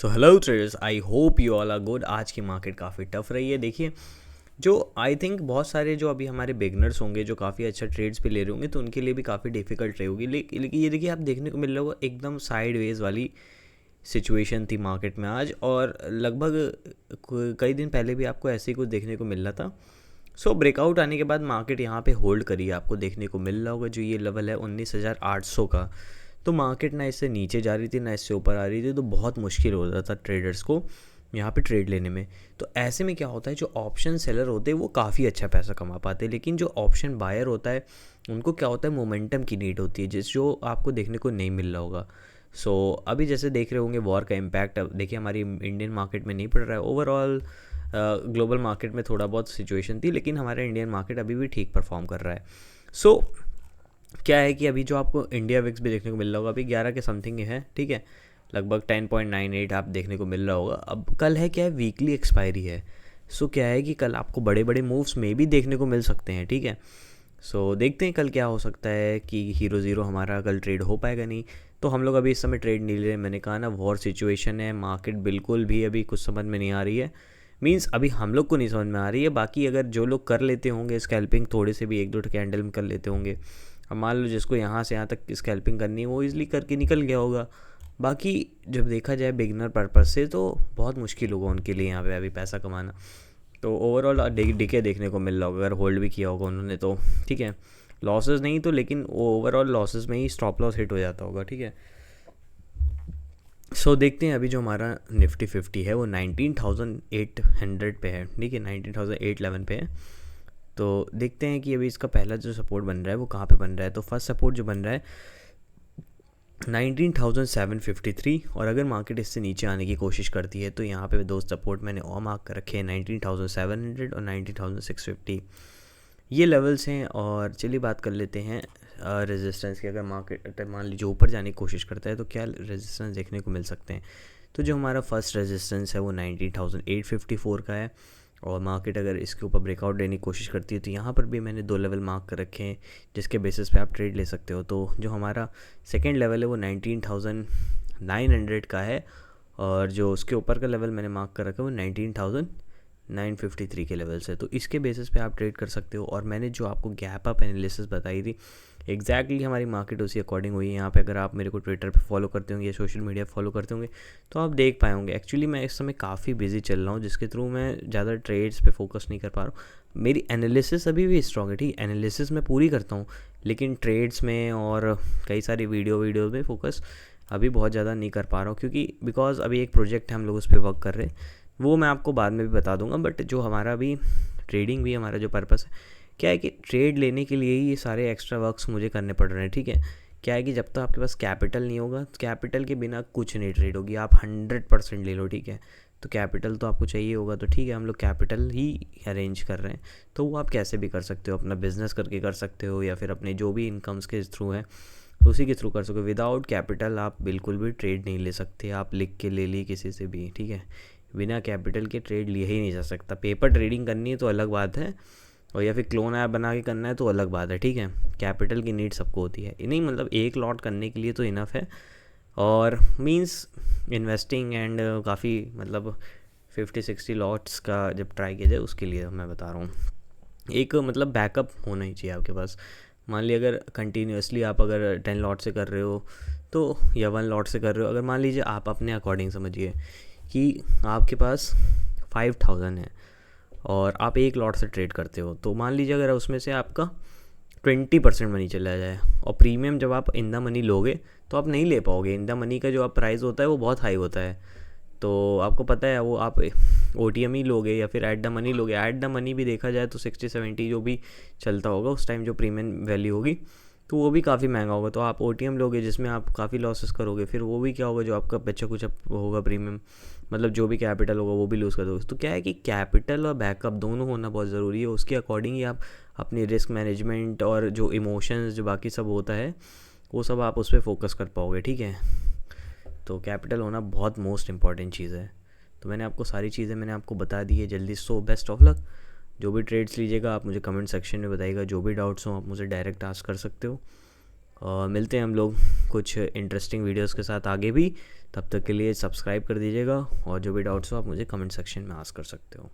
So hello traders, I hope you all are good. आज की market काफ़ी tough रही है। देखिए, जो आई थिंक बहुत सारे जो अभी हमारे बिगनर्स होंगे जो काफ़ी अच्छा ट्रेड्स पे ले रहे होंगे तो उनके लिए भी काफ़ी डिफिकल्ट रही होगी। लेकिन ये देखिए, आप देखने को मिल रहा होगा एकदम साइड वेज वाली सिचुएशन थी मार्केट में आज, और लगभग कई दिन पहले भी आपको ऐसे ही कुछ देखने को मिल रहा था। सो ब्रेकआउट आने के बाद मार्केट यहाँ पे होल्ड करी, आपको देखने को मिल रहा होगा जो ये लेवल है 19,800 का। तो मार्केट ना इससे नीचे जा रही थी ना इससे ऊपर आ रही थी, तो बहुत मुश्किल हो रहा था ट्रेडर्स को यहाँ पे ट्रेड लेने में। तो ऐसे में क्या होता है, जो ऑप्शन सेलर होते हैं वो काफ़ी अच्छा पैसा कमा पाते हैं, लेकिन जो ऑप्शन बायर होता है उनको क्या होता है, मोमेंटम की नीड होती है, जो आपको देखने को नहीं मिल रहा होगा। अभी जैसे देख रहे होंगे वॉर का इम्पैक्ट अब देखिए हमारी इंडियन मार्केट में नहीं पड़ रहा है। ओवरऑल ग्लोबल मार्केट में थोड़ा बहुत सिचुएशन थी, लेकिन हमारा इंडियन मार्केट अभी भी ठीक परफॉर्म कर रहा है। सो क्या है कि अभी जो आपको इंडिया विक्स भी देखने को मिल रहा होगा, अभी 11 के समथिंग है, ठीक है, लगभग 10.98 आप देखने को मिल रहा होगा। अब कल है क्या है, वीकली एक्सपायरी है। क्या है कि कल आपको बड़े बड़े मूव्स में भी देखने को मिल सकते हैं, ठीक है। देखते हैं कल क्या हो सकता है कि हीरो ज़ीरो हमारा कल ट्रेड हो पाएगा नहीं। तो हम लोग अभी इस समय ट्रेड नहीं ले रहे। मैंने कहा ना, वॉर सिचुएशन है, मार्केट बिल्कुल भी अभी कुछ समझ में नहीं आ रही है। मींस अभी हम लोग को नहीं समझ में आ रही है, बाकी अगर जो लोग कर लेते होंगे स्कैल्पिंग, थोड़े से भी एक दो कैंडल में कर लेते होंगे। अब मान लो जिसको यहाँ से यहाँ तक स्कैल्पिंग करनी है वो इजली करके निकल गया होगा। बाकी जब देखा जाए बिगनर पर्पज़ से तो बहुत मुश्किल होगा उनके लिए यहाँ पे अभी पैसा कमाना। तो ओवरऑल डिके देखने को मिल रहा होगा, अगर होल्ड भी किया होगा उन्होंने तो ठीक है, लॉसेस नहीं तो, लेकिन ओवरऑल लॉसेस में ही स्टॉप लॉस हिट हो जाता होगा, ठीक है। देखते हैं अभी जो हमारा निफ्टी 50 है वो 19,800 पे है, ठीक है, 19,811 पे है। तो देखते हैं कि अभी इसका पहला जो सपोर्ट बन रहा है वो कहाँ पे बन रहा है। तो फर्स्ट सपोर्ट जो बन रहा है 19,753, और अगर मार्केट इससे नीचे आने की कोशिश करती है तो यहाँ पे दो सपोर्ट मैंने और मार्क कर रखे हैं, 19,700 और 19,650, ये लेवल्स हैं। और चलिए बात कर लेते हैं रेजिस्टेंस की। अगर मार्केट मान लीजिए ऊपर जाने की कोशिश करता है तो क्या रेजिस्टेंस देखने को मिल सकते हैं। तो जो हमारा फर्स्ट रेजिस्टेंस है वो 19,854 का है, और मार्केट अगर इसके ऊपर ब्रेकआउट लेने की कोशिश करती है तो यहाँ पर भी मैंने दो लेवल मार्क कर रखे हैं जिसके बेसिस पे आप ट्रेड ले सकते हो। तो जो हमारा सेकेंड लेवल है वो 19,900 का है, और जो उसके ऊपर का लेवल मैंने मार्क कर रखा है वो 19,953 के लेवल से। तो इसके बेसिस पे आप ट्रेड कर सकते हो। और मैंने जो आपको गैप अप एनालिसिस बताई थी एग्जैक्टली हमारी मार्केट उसी अकॉर्डिंग हुई है। यहाँ पे अगर आप मेरे को ट्विटर पे फॉलो करते होंगे या सोशल मीडिया फॉलो करते होंगे तो आप देख पाए होंगे। एक्चुअली मैं इस समय काफ़ी बिजी चल रहा हूँ, जिसके थ्रू मैं ज़्यादा ट्रेड्स पे फोकस नहीं कर पा रहा हूँ। मेरी एनालिसिस अभी भी स्ट्रॉन्ग है, ठीक, एनालिसिस मैं पूरी करता हूँ, लेकिन ट्रेड्स में और कई सारी वीडियो में फोकस अभी बहुत ज़्यादा नहीं कर पा रहा हूँ, क्योंकि बिकॉज अभी एक प्रोजेक्ट है, हम लोग उस पर वर्क कर रहे हैं, वो मैं आपको बाद में भी बता दूंगा। बट जो हमारा अभी ट्रेडिंग भी हमारा जो पर्पस है, क्या है कि ट्रेड लेने के लिए ही ये सारे एक्स्ट्रा वर्क्स मुझे करने पड़ रहे हैं, ठीक है। क्या है कि जब तक आपके पास कैपिटल नहीं होगा, कैपिटल के बिना कुछ नहीं ट्रेड होगी। आप 100% ले लो, ठीक है, तो कैपिटल तो आपको चाहिए होगा। तो ठीक है, हम लोग कैपिटल ही अरेंज कर रहे हैं, तो वो आप कैसे भी कर सकते हो, अपना बिजनेस करके कर सकते हो या फिर अपने जो भी इनकम्स के थ्रू है उसी के थ्रू कर सकते हो। विदाउट कैपिटल आप बिल्कुल भी ट्रेड नहीं ले सकते। आप लिख के ले ली किसी से भी, ठीक है, बिना कैपिटल के ट्रेड लिया ही नहीं जा सकता। पेपर ट्रेडिंग करनी है तो अलग बात है, और या फिर क्लोन ऐप बना के करना है तो अलग बात है, ठीक है। कैपिटल की नीड सबको होती है, नहीं मतलब एक लॉट करने के लिए तो इनफ है। और मींस इन्वेस्टिंग एंड काफ़ी मतलब 50-60 लॉट्स का जब ट्राई किया जाए उसके लिए मैं बता रहा हूँ। एक मतलब बैकअप होना ही चाहिए आपके पास। मान लीजिए अगर कंटिन्यूसली आप अगर 10 लॉट से कर रहे हो तो, या 1 लॉट से कर रहे हो, अगर मान लीजिए आप अपने अकॉर्डिंग समझिए कि आपके पास 5,000 है और आप एक लॉट से ट्रेड करते हो, तो मान लीजिए अगर उसमें से आपका 20% मनी चला जाए, और प्रीमियम जब आप इन द मनी लोगे तो आप नहीं ले पाओगे। इन द मनी का जो आप प्राइस होता है वो बहुत हाई होता है, तो आपको पता है वो आप OTM ही लोगे या फिर ऐट द मनी लोगे। ऐट द मनी भी देखा जाए तो 60-70 जो भी चलता होगा उस टाइम जो प्रीमियम वैल्यू होगी तो वो भी काफ़ी महंगा होगा। तो आप OTM लोगे जिसमें आप काफ़ी लॉसेस करोगे, फिर वो भी क्या होगा, जो आपका बच्चा कुछ होगा प्रीमियम, मतलब जो भी कैपिटल होगा वो भी लूज़ कर दोगे। तो क्या है कि कैपिटल और बैकअप दोनों होना बहुत ज़रूरी है। उसके अकॉर्डिंग ही आप अपनी रिस्क मैनेजमेंट और जो इमोशंस जो बाकी सब होता है वो सब आप उस पर फोकस कर पाओगे, ठीक है। तो कैपिटल होना बहुत मोस्ट इंपॉर्टेंट चीज़ है। तो मैंने आपको सारी चीज़ें मैंने आपको बता दी है जल्दी। Best of luck. जो भी ट्रेड्स लीजिएगा आप मुझे कमेंट सेक्शन में बताइएगा, जो भी डाउट्स हो आप मुझे डायरेक्ट आस्क कर सकते हो। मिलते हैं हम लोग कुछ इंटरेस्टिंग वीडियोस के साथ आगे भी। तब तक के लिए सब्सक्राइब कर दीजिएगा और जो भी डाउट्स हो आप मुझे कमेंट सेक्शन में आस्क कर सकते हो।